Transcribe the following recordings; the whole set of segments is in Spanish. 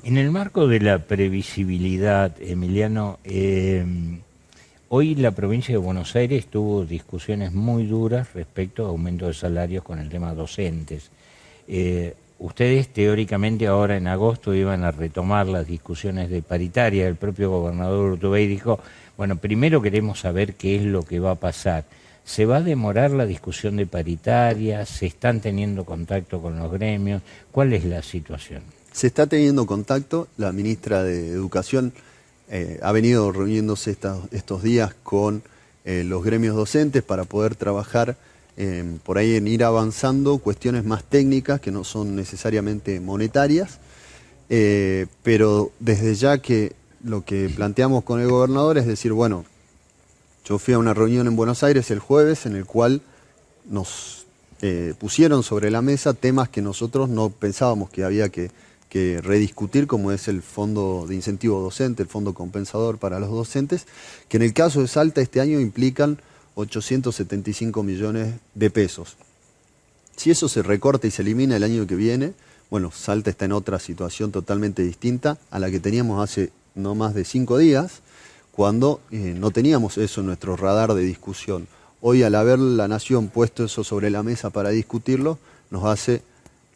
En el marco de la previsibilidad, Emiliano, hoy la provincia de Buenos Aires tuvo discusiones muy duras respecto a aumento de salarios con el tema docentes. Ustedes teóricamente ahora en agosto iban a retomar las discusiones de paritaria. El propio gobernador Urtubey dijo, bueno, primero queremos saber qué es lo que va a pasar. ¿Se va a demorar la discusión de paritaria? ¿Se están teniendo contacto con los gremios? ¿Cuál es la situación? Se está teniendo contacto, la ministra de Educación ha venido reuniéndose estos días con los gremios docentes para poder trabajar por ahí en ir avanzando cuestiones más técnicas que no son necesariamente monetarias, pero desde ya que lo que planteamos con el gobernador es decir, bueno, yo fui a una reunión en Buenos Aires el jueves en el cual nos pusieron sobre la mesa temas que nosotros no pensábamos que había que rediscutir, como es el fondo de incentivo docente, el fondo compensador para los docentes, que en el caso de Salta este año implican 875 millones de pesos. Si eso se recorta y se elimina el año que viene, bueno, Salta está en otra situación totalmente distinta a la que teníamos hace no más de 5 días, cuando no teníamos eso en nuestro radar de discusión. Hoy, al haber la Nación puesto eso sobre la mesa para discutirlo, nos hace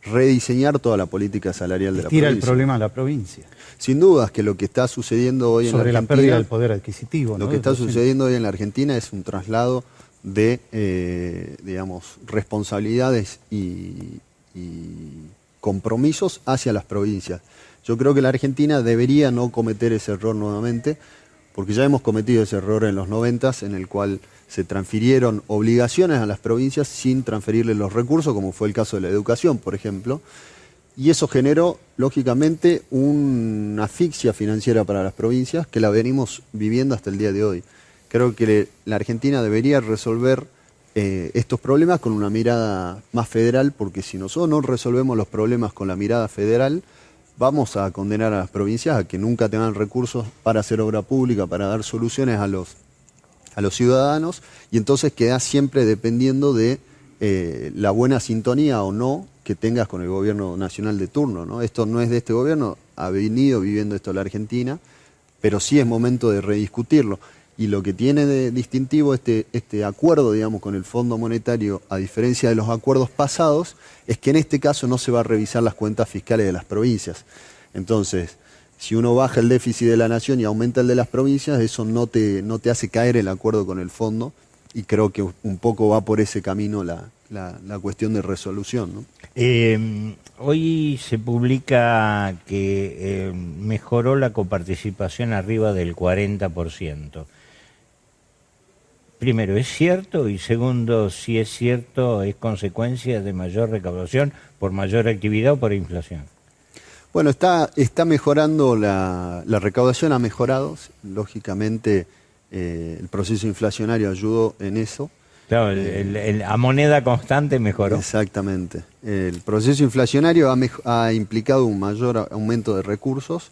rediseñar toda la política salarial de la provincia. Tira el problema a la provincia. Sin dudas que lo que está sucediendo hoy en la Argentina... Sobre la pérdida del poder adquisitivo, ¿no? Lo que está sucediendo hoy en la Argentina es un traslado de, digamos, responsabilidades y compromisos hacia las provincias. Yo creo que la Argentina debería no cometer ese error nuevamente, porque ya hemos cometido ese error en los 90s, en el cual se transfirieron obligaciones a las provincias sin transferirles los recursos, como fue el caso de la educación, por ejemplo, y eso generó, lógicamente, una asfixia financiera para las provincias que la venimos viviendo hasta el día de hoy. Creo que la Argentina debería resolver estos problemas con una mirada más federal, porque si nosotros no resolvemos los problemas con la mirada federal, vamos a condenar a las provincias a que nunca tengan recursos para hacer obra pública, para dar soluciones a los ciudadanos, y entonces queda siempre dependiendo de la buena sintonía o no que tengas con el gobierno nacional de turno, ¿no? Esto no es de este gobierno, ha venido viviendo esto la Argentina, pero sí es momento de rediscutirlo. Y lo que tiene de distintivo este acuerdo, digamos, con el Fondo Monetario, a diferencia de los acuerdos pasados, es que en este caso no se va a revisar las cuentas fiscales de las provincias. Entonces, si uno baja el déficit de la nación y aumenta el de las provincias, eso no te hace caer el acuerdo con el fondo, y creo que un poco va por ese camino la cuestión de resolución, ¿no? Hoy se publica que mejoró la coparticipación arriba del 40%. Primero, ¿es cierto? Y segundo, si es cierto, ¿es consecuencia de mayor recaudación por mayor actividad o por inflación? Bueno, está mejorando, la recaudación ha mejorado, lógicamente el proceso inflacionario ayudó en eso. Claro, a moneda constante mejoró. Exactamente. El proceso inflacionario ha implicado un mayor aumento de recursos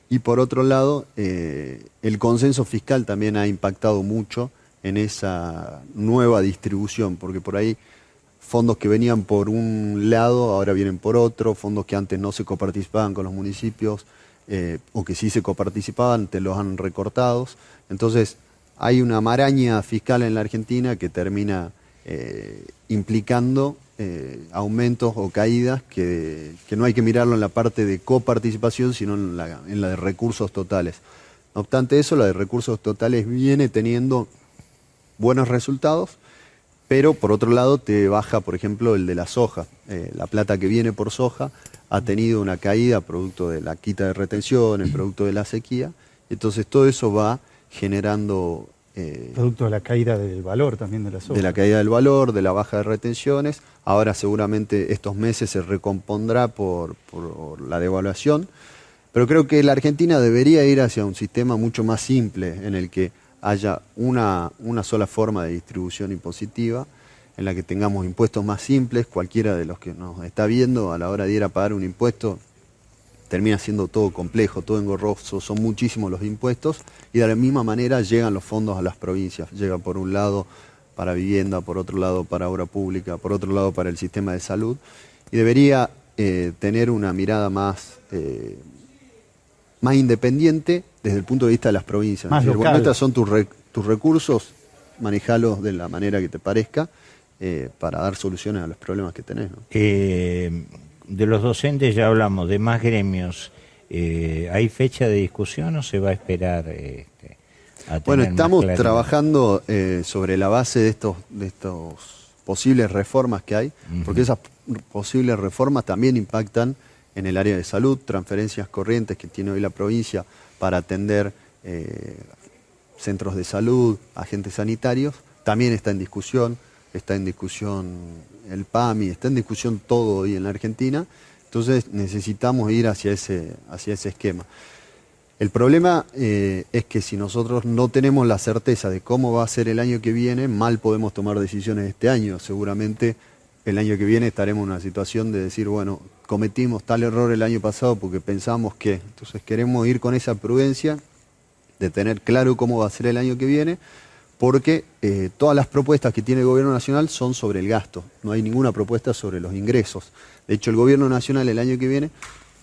y por otro lado el consenso fiscal también ha impactado mucho en esa nueva distribución, porque por ahí fondos que venían por un lado ahora vienen por otro, fondos que antes no se coparticipaban con los municipios o que sí se coparticipaban, te los han recortado. Entonces hay una maraña fiscal en la Argentina que termina implicando aumentos o caídas que no hay que mirarlo en la parte de coparticipación, sino en la de recursos totales. No obstante eso, la de recursos totales viene teniendo buenos resultados, pero por otro lado te baja, por ejemplo, el de la soja. La plata que viene por soja ha tenido una caída producto de la quita de retención, el producto de la sequía, entonces todo eso va generando... producto de la caída del valor también de la soja. De la caída del valor, de la baja de retenciones. Ahora seguramente estos meses se recompondrá por la devaluación, pero creo que la Argentina debería ir hacia un sistema mucho más simple en el que haya una sola forma de distribución impositiva, en la que tengamos impuestos más simples. Cualquiera de los que nos está viendo a la hora de ir a pagar un impuesto termina siendo todo complejo, todo engorroso, son muchísimos los impuestos y de la misma manera llegan los fondos a las provincias. Llega por un lado para vivienda, por otro lado para obra pública, por otro lado para el sistema de salud, y debería tener una mirada más más independiente desde el punto de vista de las provincias. Más Es decir, local. bueno, estos son tus recursos, manejalos de la manera que te parezca para dar soluciones a los problemas que tenés, ¿no? De los docentes ya hablamos, de más gremios. ¿Hay fecha de discusión o se va a esperar a tener Bueno, más estamos claridad? trabajando sobre la base de estos posibles reformas que hay, porque esas posibles reformas también impactan en el área de salud, transferencias corrientes que tiene hoy la provincia para atender centros de salud, agentes sanitarios, también está en discusión el PAMI, está en discusión todo hoy en la Argentina, entonces necesitamos ir hacia ese esquema. El problema es que si nosotros no tenemos la certeza de cómo va a ser el año que viene, mal podemos tomar decisiones este año. Seguramente el año que viene estaremos en una situación de decir, bueno, cometimos tal error el año pasado porque pensamos que. Entonces queremos ir con esa prudencia de tener claro cómo va a ser el año que viene, porque todas las propuestas que tiene el Gobierno Nacional son sobre el gasto. No hay ninguna propuesta sobre los ingresos. De hecho, el Gobierno Nacional el año que viene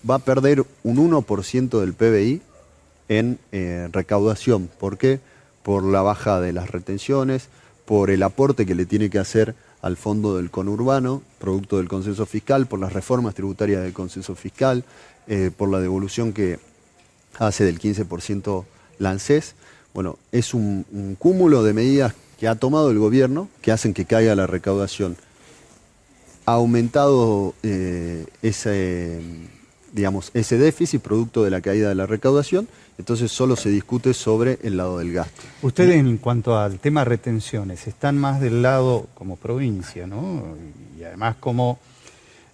va a perder un 1% del PBI en recaudación. ¿Por qué? Por la baja de las retenciones, por el aporte que le tiene que hacer al fondo del conurbano, producto del consenso fiscal, por las reformas tributarias del consenso fiscal, por la devolución que hace del 15% la ANSES. Bueno, es un cúmulo de medidas que ha tomado el gobierno que hacen que caiga la recaudación. Ha aumentado ese déficit producto de la caída de la recaudación, entonces solo se discute sobre el lado del gasto. Ustedes, en cuanto al tema retenciones, están más del lado como provincia, ¿no? Y además como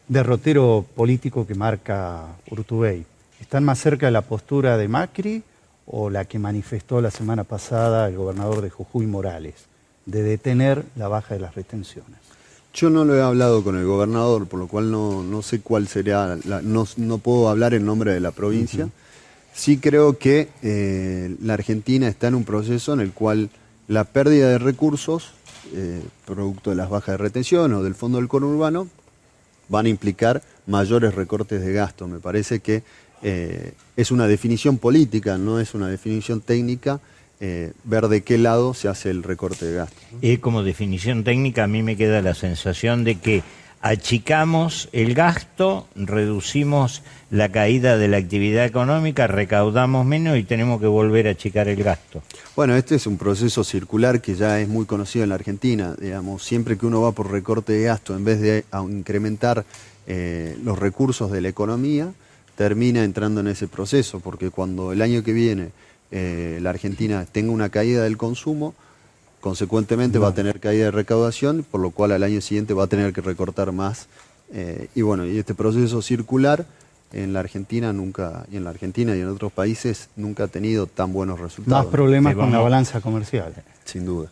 derrotero político que marca Urtubey. ¿Están más cerca de la postura de Macri o la que manifestó la semana pasada el gobernador de Jujuy, Morales, de detener la baja de las retenciones? Yo no lo he hablado con el gobernador, por lo cual no sé cuál sería, no puedo hablar en nombre de la provincia. Sí creo que la Argentina está en un proceso en el cual la pérdida de recursos, producto de las bajas de retención o del fondo del conurbano, van a implicar mayores recortes de gasto. Me parece que es una definición política, no es una definición técnica, ver de qué lado se hace el recorte de gasto. Como definición técnica, a mí me queda la sensación de que achicamos el gasto, reducimos la caída de la actividad económica, recaudamos menos y tenemos que volver a achicar el gasto. Bueno, este es un proceso circular que ya es muy conocido en la Argentina. Digamos, siempre que uno va por recorte de gasto, en vez de incrementar los recursos de la economía, termina entrando en ese proceso, porque cuando el año que viene la Argentina tenga una caída del consumo, consecuentemente va a tener caída de recaudación, por lo cual al año siguiente va a tener que recortar más. Y este proceso circular en la Argentina y en otros países nunca ha tenido tan buenos resultados. Más problemas con la balanza comercial. Sin duda.